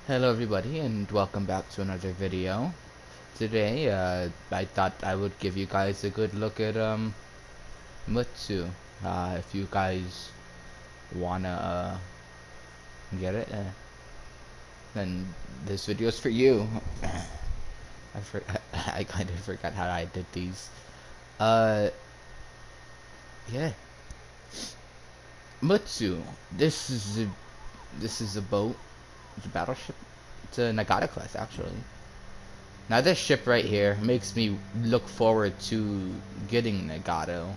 Hello everybody and welcome back to another video. Today I thought I would give you guys a good look at mutsu. If you guys wanna get it, then this video is for you. I kind of forgot how I did these. Uh yeah. Mutsu. This is a boat. It's a battleship. It's a Nagata class actually. Now this ship right here makes me look forward to getting Nagato.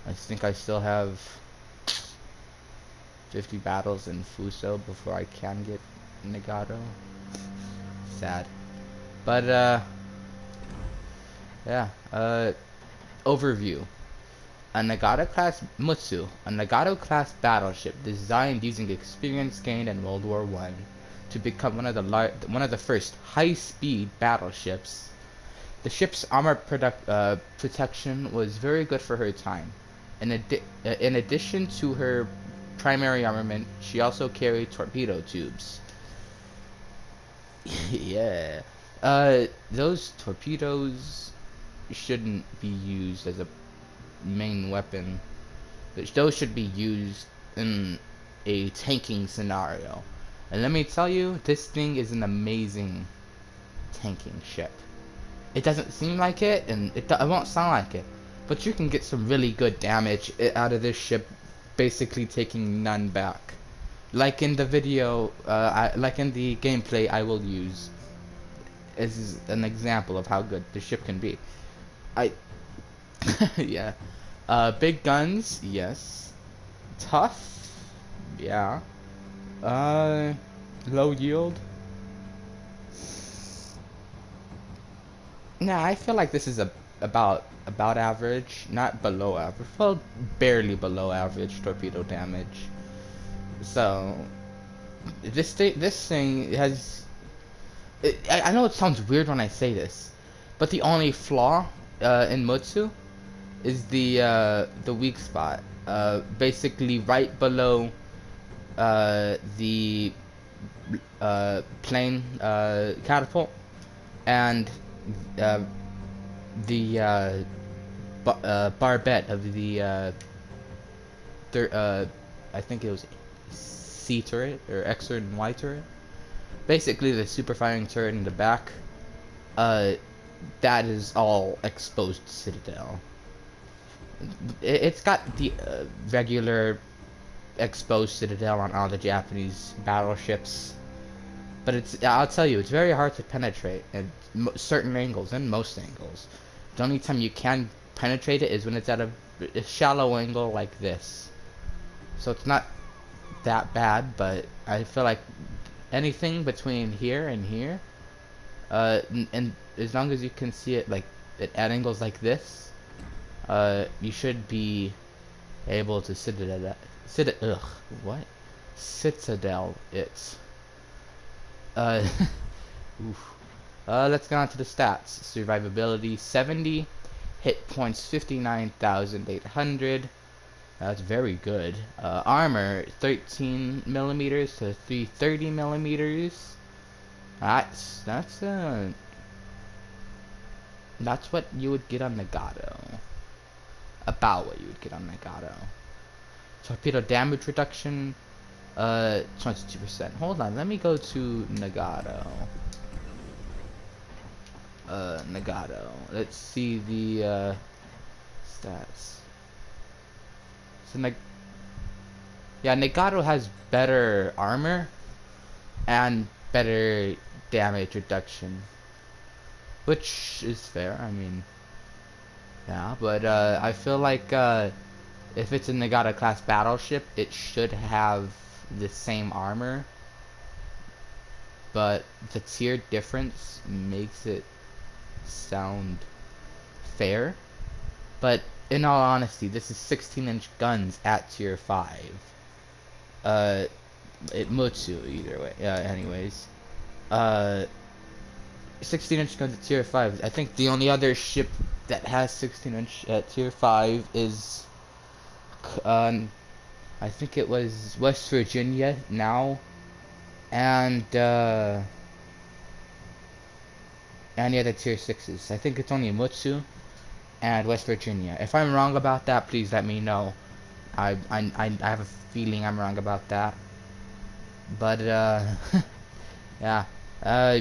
I think I still have 50 battles in Fuso before I can get Nagato. Sad. But yeah, overview. A Nagato class Mutsu, a Nagato class battleship designed using experience gained in World War I to become one of the first high-speed battleships. The ship's armor protection was very good for her time. In addition to her primary armament, she also carried torpedo tubes. Yeah. Those torpedoes shouldn't be used as a main weapon. Those should be used in a tanking scenario. And let me tell you, this thing is an amazing tanking ship. It doesn't seem like it, and it won't sound like it, but you can get some really good damage out of this ship, basically taking none back. Like in the video, like in the gameplay I will use, is an example of how good the ship can be. I, yeah. Big guns, yes. Tough, yeah. Uh, Low yield. Nah, I feel like this is about average, not below average. Well, barely below average torpedo damage. So this thing has. I know it sounds weird when I say this, but the only flaw in Mutsu is the weak spot. Basically, right below the plane catapult and uh, the barbette of the I think it was C turret or X turret and Y turret. Basically, the super firing turret in the back. Uh, that is all exposed citadel. It's got the regular exposed citadel on all the Japanese battleships, but I'll tell you, it's very hard to penetrate at certain angles and most angles. The only time you can penetrate it is when it's at a shallow angle like this. So it's not that bad, but I feel like anything between here and here, and as long as you can see it like at angles like this, you should be able to citadel it. Uh, oof. Let's get on to the stats. Survivability 70, hit points 59,800. That's very good. Armor 13 millimeters to 330 millimeters. That's what you would get on Nagato. About what you would get on Nagato. Torpedo damage reduction, 22%. Hold on, let me go to Nagato. Nagato. Let's see the stats. So yeah, Nagato has better armor and better damage reduction, which is fair. I mean, yeah, but I feel like if it's a Nagata class battleship, it should have the same armor, but the tier difference makes it sound fair. But in all honesty, this is 16-inch guns at tier 5. It Mutsu either way. Anyways, 16-inch guns at tier 5. I think the only other ship that has 16-inch at tier 5 is I think it was West Virginia now, and any other tier 6s. I think it's only Mutsu and West Virginia. If I'm wrong about that, please let me know. I have a feeling I'm wrong about that. But yeah. Uh,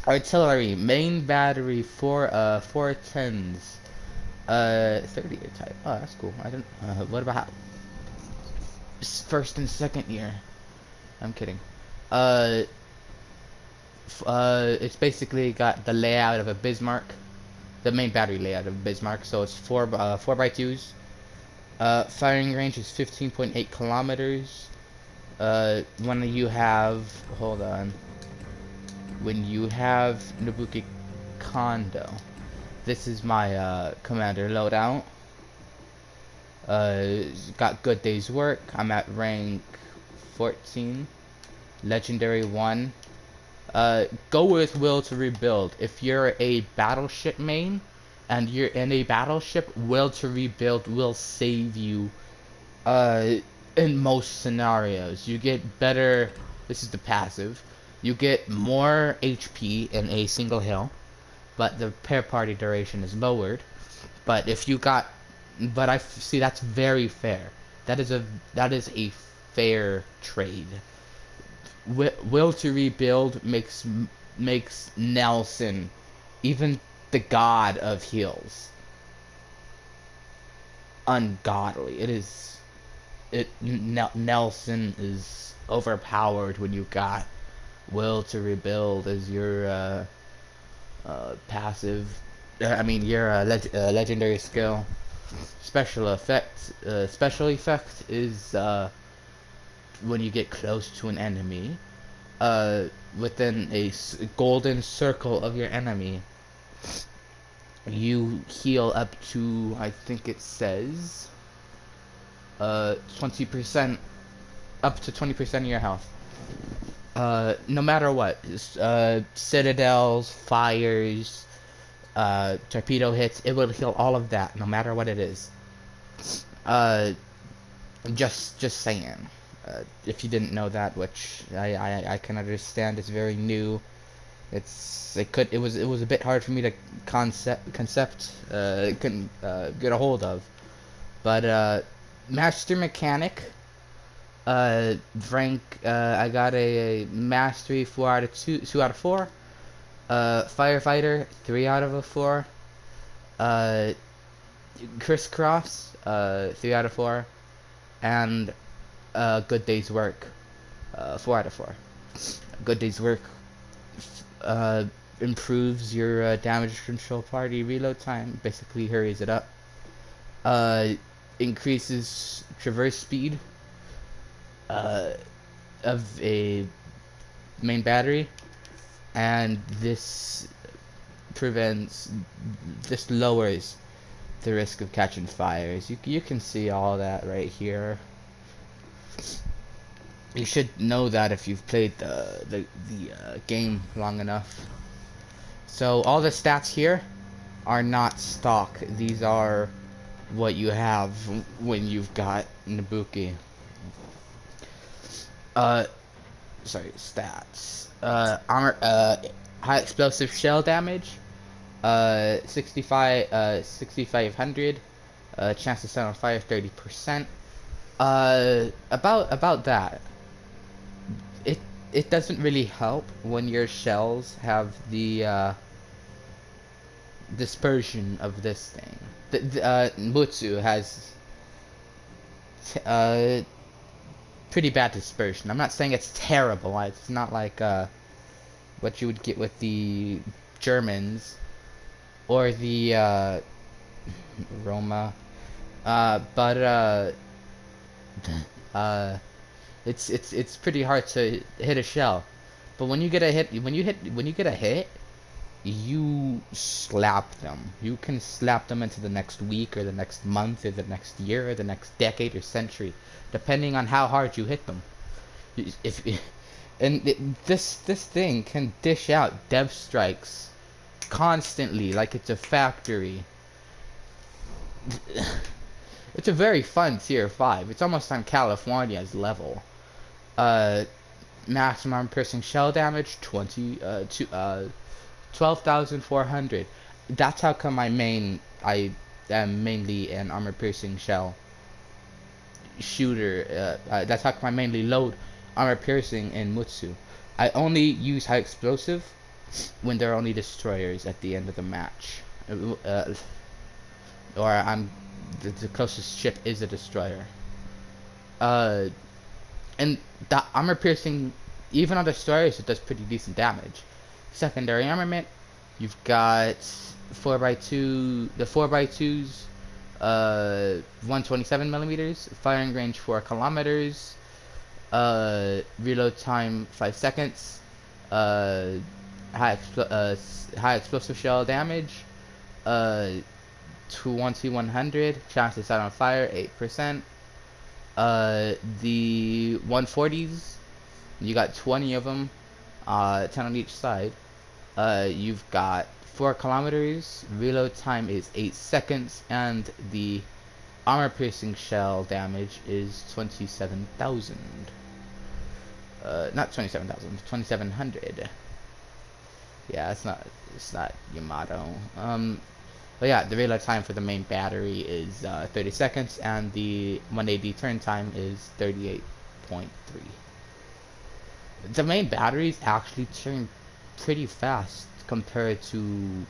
Artillery, main battery, 410s. 30-year type. Oh, that's cool. I don't. What about first and second year? I'm kidding. Uh, it's basically got the layout of a Bismarck, the main battery layout of Bismarck. So it's 4x2s. Firing range is 15.8 kilometers. When you have, hold on, when you have Nabuki Kondo, this is my commander loadout. Got good day's work. I'm at rank 14, legendary 1. Go with will to rebuild. If you're a battleship main and you're in a battleship, will to rebuild will save you in most scenarios. You get better. This is the passive. You get more HP in a single hill, but the pair party duration is lowered. But if you got, but I see that's very fair. That is a fair trade. Will to rebuild makes Nelson, even the god of heals, ungodly. Nelson is overpowered when you got will to rebuild as your passive. I mean your legendary skill. Special effect. Special effect is when you get close to an enemy, within a golden circle of your enemy, you heal up to, I think it says, 20%, up to 20% of your health. No matter what, citadels, fires, torpedo hits, it will heal all of that, no matter what it is. Just saying. If you didn't know that, which I can understand, it's very new. It was a bit hard for me to couldn't get a hold of. But master mechanic, rank, I got a mastery 4 out of 2 out of 4. Firefighter 3 out of 4. Crisscross 3 out of 4, and good day's work 4 out of 4. Good day's work improves your damage control party reload time, basically hurries it up. Increases traverse speed of a main battery, and this lowers the risk of catching fires. You can see all that right here. You should know that if you've played the game long enough. So all the stats here are not stock. These are what you have when you've got Nabuki. Sorry, stats. Armor, high explosive shell damage, 6,500. Chance to set on fire 30%. About that. It doesn't really help when your shells have the dispersion of this thing. The Mutsu has pretty bad dispersion. I'm not saying it's terrible. It's not like what you would get with the Germans or the Roma, but it's pretty hard to hit a shell. But when you get a hit, you slap them. You can slap them into the next week or the next month or the next year or the next decade or century, depending on how hard you hit them. This thing can dish out dev strikes constantly like it's a factory. It's a very fun tier 5. It's almost on California's level. Maximum piercing shell damage 12,400. That's how come I am mainly an armor piercing shell shooter. That's how come I mainly load armor piercing in Mutsu. I only use high explosive when there are only destroyers at the end of the match. Or the closest ship is a destroyer. Uh, and the armor piercing, even on destroyers, it does pretty decent damage. Secondary armament, you've got 4x2, the 4x2s, 127 millimeters, firing range 4 kilometers, reload time 5 seconds, high explosive shell damage, 2100, chance to set on fire 8%. The 140s, you got 20 of them, 10 on each side. You've got 4 kilometers, reload time is 8 seconds, and the armor piercing shell damage is 27,000. Not 27,000, 2,700. Yeah, it's not Yamato. But yeah, the reload time for the main battery is 30 seconds, and the 180 turn time is 38.3. The main batteries actually turn pretty fast compared to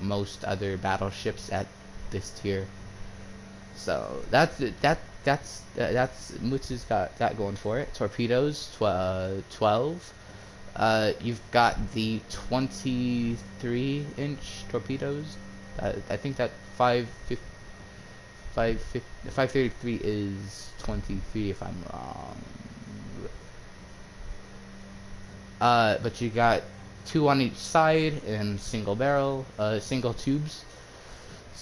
most other battleships at this tier. So that's Mutsu's got that going for it. Torpedoes 12. You've got the 23-inch torpedoes. I think that 533 is 23 if I'm wrong. But you got 2 on each side in single barrel, single tubes.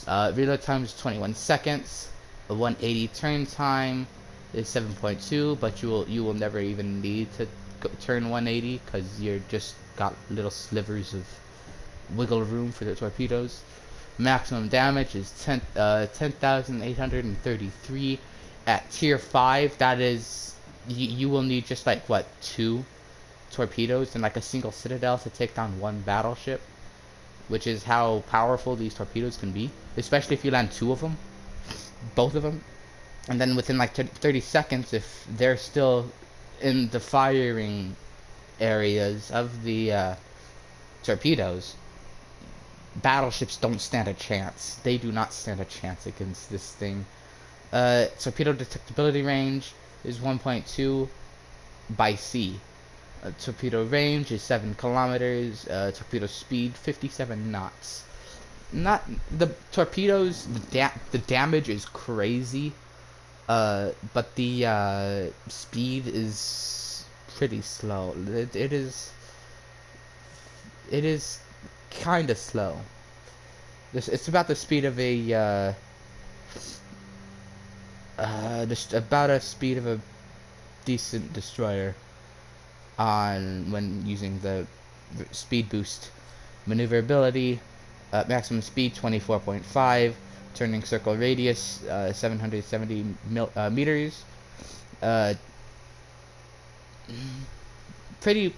Reload time is 21 seconds. A 180 turn time is 7.2, but you will never even need to turn 180 because you're just got little slivers of wiggle room for the torpedoes. Maximum damage is 10,833 at tier 5. That is, you will need just like what, 2 torpedoes and like a single citadel to take down 1 battleship, which is how powerful these torpedoes can be, especially if you land 2 of them, both of them, and then within like 30 seconds, if they're still in the firing areas of the torpedoes, battleships don't stand a chance. They do not stand a chance against this thing. Torpedo detectability range is 1.2 by sea. Torpedo range is 7 kilometers. Torpedo speed 57 knots. Not the torpedoes. The damage is crazy. But the speed is pretty slow. It is kind of slow. It's about the speed of a just about a speed of a decent destroyer when using the speed boost. Maneuverability, maximum speed 24.5, turning circle radius 770 meters. Pretty.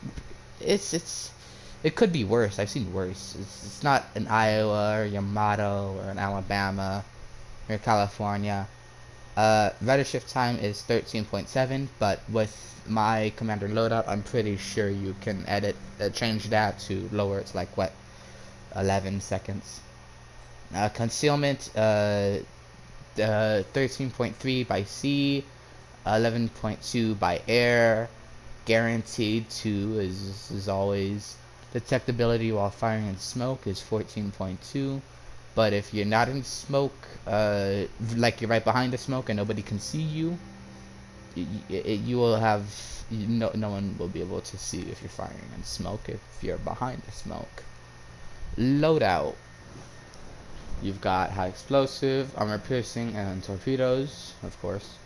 It could be worse. I've seen worse. It's not an Iowa or Yamato or an Alabama or California. Rudder shift time is 13.7, but with my commander loadout, I'm pretty sure you can change that to lower it to like what, 11 seconds. Concealment 13.3 by sea, 11.2 by air, guaranteed 2 is always. Detectability while firing in smoke is 14.2, but if you're not in smoke, like you're right behind the smoke and nobody can see you, you will have no one will be able to see if you're firing in smoke if you're behind the smoke. Loadout. You've got high explosive, armor piercing, and torpedoes, of course.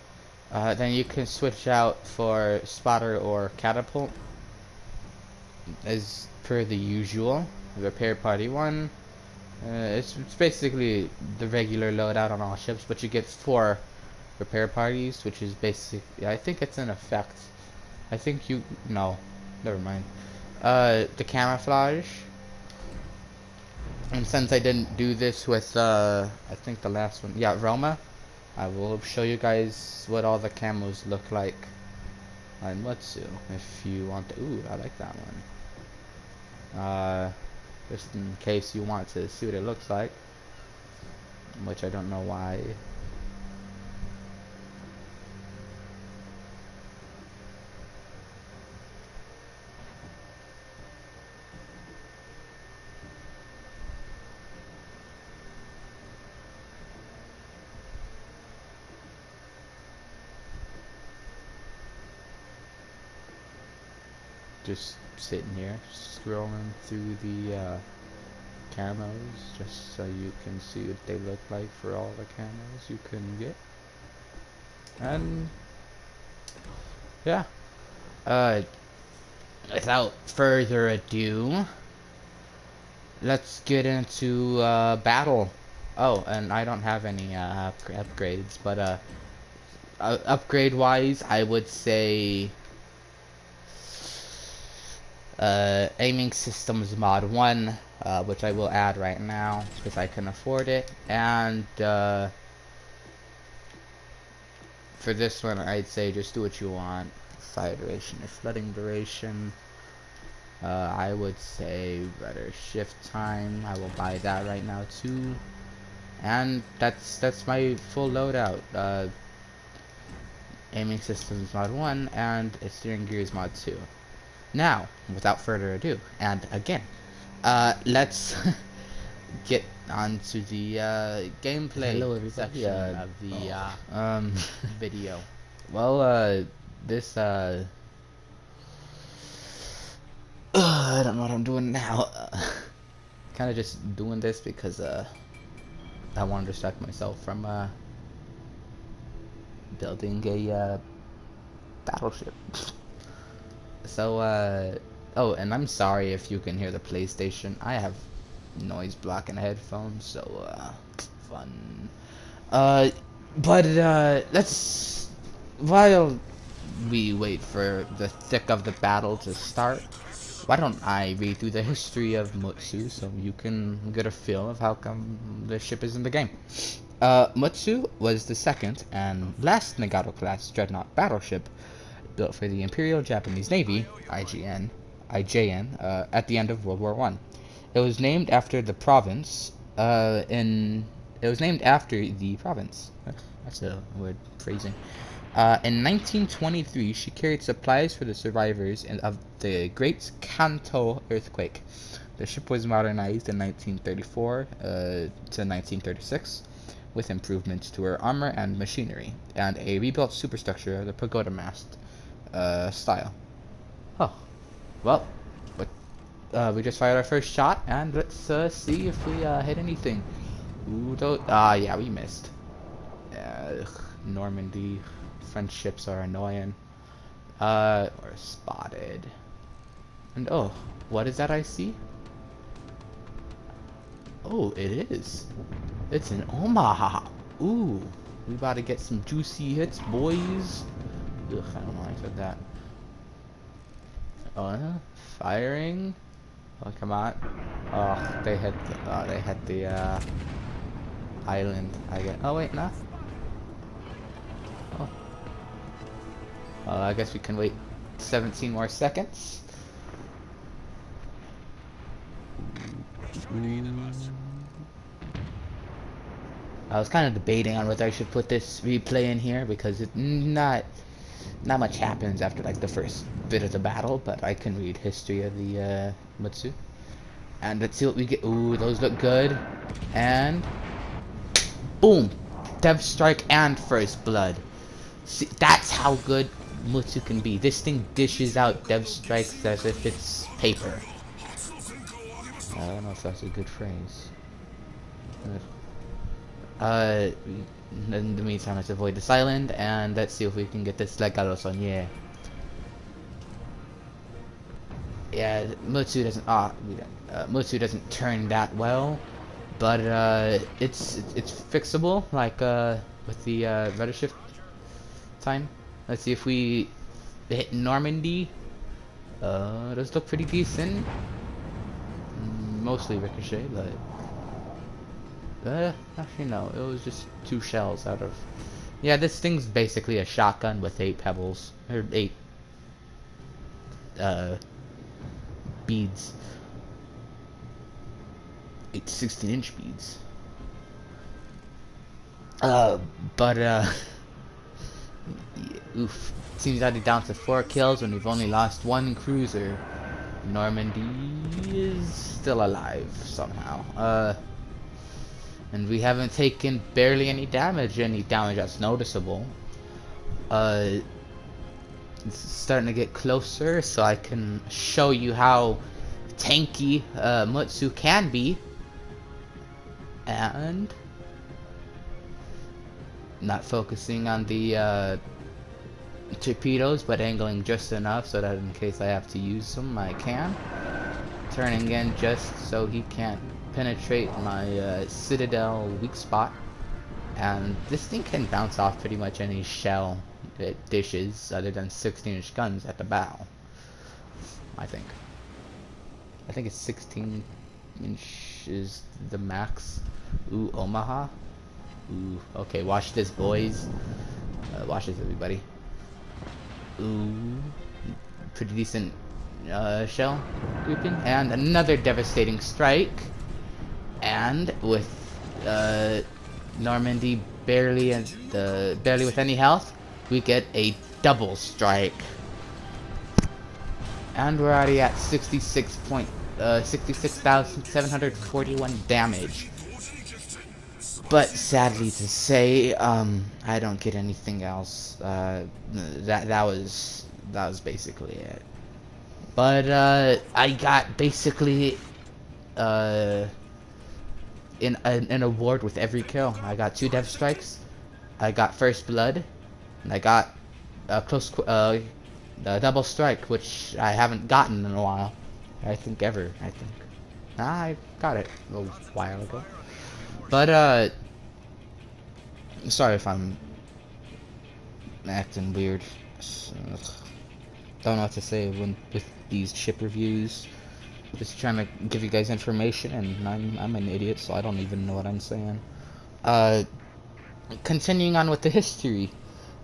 Then you can switch out for spotter or catapult, as per the usual. Repair party 1. It's basically the regular loadout on all ships, but you get 4 repair parties, which is basic. I think it's an effect. I think no. never mind. The camouflage. And since I didn't do this with, I think the last one, yeah, Roma, I will show you guys what all the camos look like on Mutsu, if you want to. Ooh, I like that one. Just in case you want to see what it looks like, which I don't know why. Just sitting here, scrolling through the camos, just so you can see what they look like for all the camos you can get. And yeah, uh, without further ado, let's get into battle. Oh, and I don't have any upgrades, but upgrade wise, I would say aiming systems mod 1, which I will add right now because I can afford it, and for this one I'd say just do what you want. Fire duration or flooding duration, I would say better shift time. I will buy that right now too, and that's my full loadout. Aiming systems mod 1 and steering gears mod 2. Now, without further ado, and again, let's get on to the gameplay section of the video. Well, this I don't know what I'm doing now. Kind of just doing this because I want to distract myself from building a battleship. So, oh, and I'm sorry if you can hear the PlayStation. I have noise blocking headphones, so, fun. But, while we wait for the thick of the battle to start, why don't I read through the history of Mutsu so you can get a feel of how come the ship is in the game. Mutsu was the second and last Nagato-class dreadnought battleship built for the Imperial Japanese Navy, IJN, at the end of World War I. It was named after the province, It was named after the province. That's a weird phrasing. In 1923, she carried supplies for the survivors of the Great Kanto earthquake. The ship was modernized in 1934 to 1936, with improvements to her armor and machinery, and a rebuilt superstructure of the pagoda mast style. Oh, well, but we just fired our first shot, and let's see if we hit anything. Ooh, yeah, we missed. Normandy, French ships are annoying. We're spotted. And oh, what is that I see? Oh, it is. It's an Omaha. Ooh, we about to get some juicy hits, boys. Ugh, I don't know why I said that. Firing. Oh, come on. Oh, they hit the island. I get. Oh wait, no. Oh. I guess we can wait 17 more seconds. I was kind of debating on whether I should put this replay in here because it's not much happens after like the first bit of the battle, but I can read history of the Mutsu. And let's see what we get. Ooh, those look good. And boom! Dev Strike and First Blood. See, that's how good Mutsu can be. This thing dishes out Dev Strikes as if it's paper. I don't know if that's a good phrase. In the meantime, let's avoid this island, and let's see if we can get this like Galoson. Yeah. Yeah, Mutsu doesn't. Mutsu doesn't turn that well, but it's fixable. Like with the rudder shift time. Let's see if we hit Normandy. Does look pretty decent. Mostly ricochet, but actually no, it was just 2 shells out of. Yeah, this thing's basically a shotgun with 8 pebbles or 8 beads, 8 16-inch beads. But oof. Seems that he's down to 4 kills when we've only lost 1 cruiser. Normandy is still alive somehow. And we haven't taken barely any damage that's noticeable. It's starting to get closer, so I can show you how tanky Mutsu can be. And not focusing on the torpedoes, but angling just enough so that in case I have to use them, I can. Turning in just so he can't penetrate my citadel weak spot. And this thing can bounce off pretty much any shell it dishes other than 16-inch guns at the bow. I think it's 16-inch is the max. Ooh, Omaha. Ooh, okay, watch this, boys. Watch this, everybody. Ooh, pretty decent shell grouping, and another devastating strike. And with Normandy barely with any health, we get a double strike, and we're already at 66,741 damage. But sadly to say, I don't get anything else. That was basically it. But I got basically an award with every kill. I got 2 death strikes, I got first blood, and I got a double strike, which I haven't gotten in a while. I think ever. I got it a little while ago. But sorry if I'm acting weird. Don't know what to say with these ship reviews. Just trying to give you guys information, and I'm an idiot, so I don't even know what I'm saying. Continuing on with the history.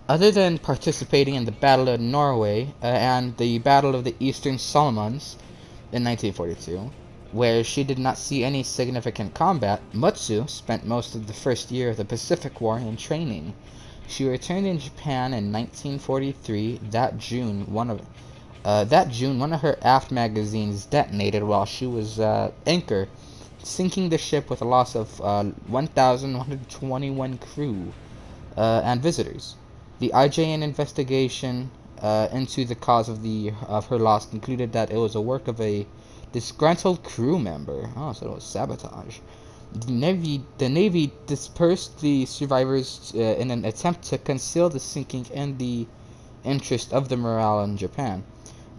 Other than participating in the Battle of Norway and the Battle of the Eastern Solomons in 1942, where she did not see any significant combat, Mutsu spent most of the first year of the Pacific War in training. She returned in Japan in 1943. That June, one of her aft magazines detonated while she was anchor, sinking the ship with a loss of 1,121 crew and visitors. The IJN investigation into the cause of her loss concluded that it was a work of a disgruntled crew member. Oh, so it was sabotage. The Navy dispersed the survivors in an attempt to conceal the sinking in the interest of the morale in Japan.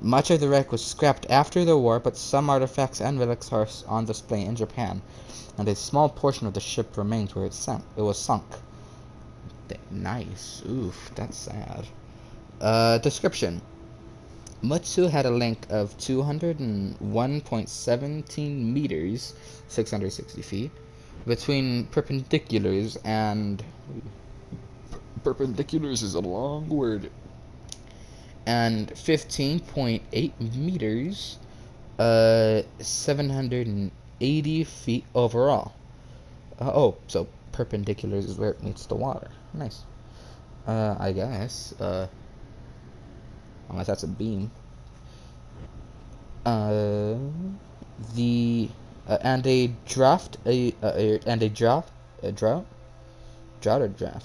Much of the wreck was scrapped after the war, but some artifacts and relics are on display in Japan, and a small portion of the ship remains where it was sunk. Nice. Oof, that's sad. Description. Mutsu had a length of 201.17 meters, 660 feet, between perpendiculars and... Perpendiculars is a long word. And 15.8 meters, 780 feet overall. So perpendiculars is where it meets the water. Nice. I guess. Unless that's a beam. And a draft,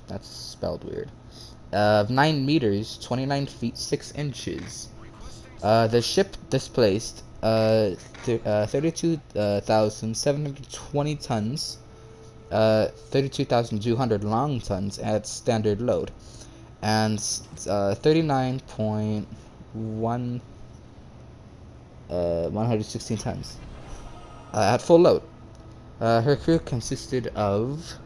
that's spelled weird. Of 9 meters, 29 feet, 6 inches. The ship displaced 32,720 tons, 32,200 long tons at standard load, and 116 tons at full load. Her crew consisted of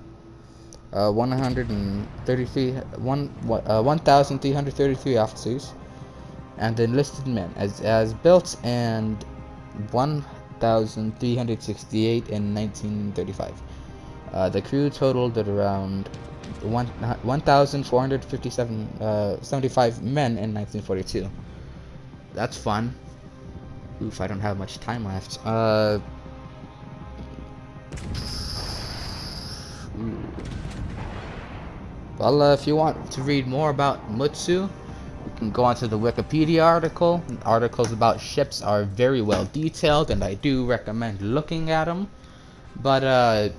1,333 officers, and enlisted men as built and 1,368 in 1935. The crew totaled at around 1,457 75 men in 1942. That's fun. Oof, I don't have much time left. Well, if you want to read more about Mutsu, you can go onto the Wikipedia article. Articles about ships are very well detailed, and I do recommend looking at them. But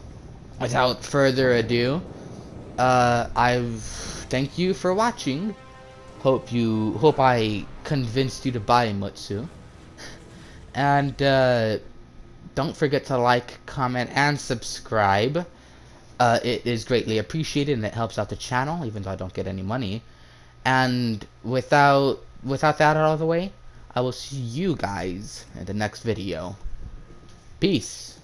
without further ado, thank you for watching. Hope I convinced you to buy Mutsu. And don't forget to like, comment, and subscribe. It is greatly appreciated, and it helps out the channel, even though I don't get any money. And without that out of the way, I will see you guys in the next video. Peace.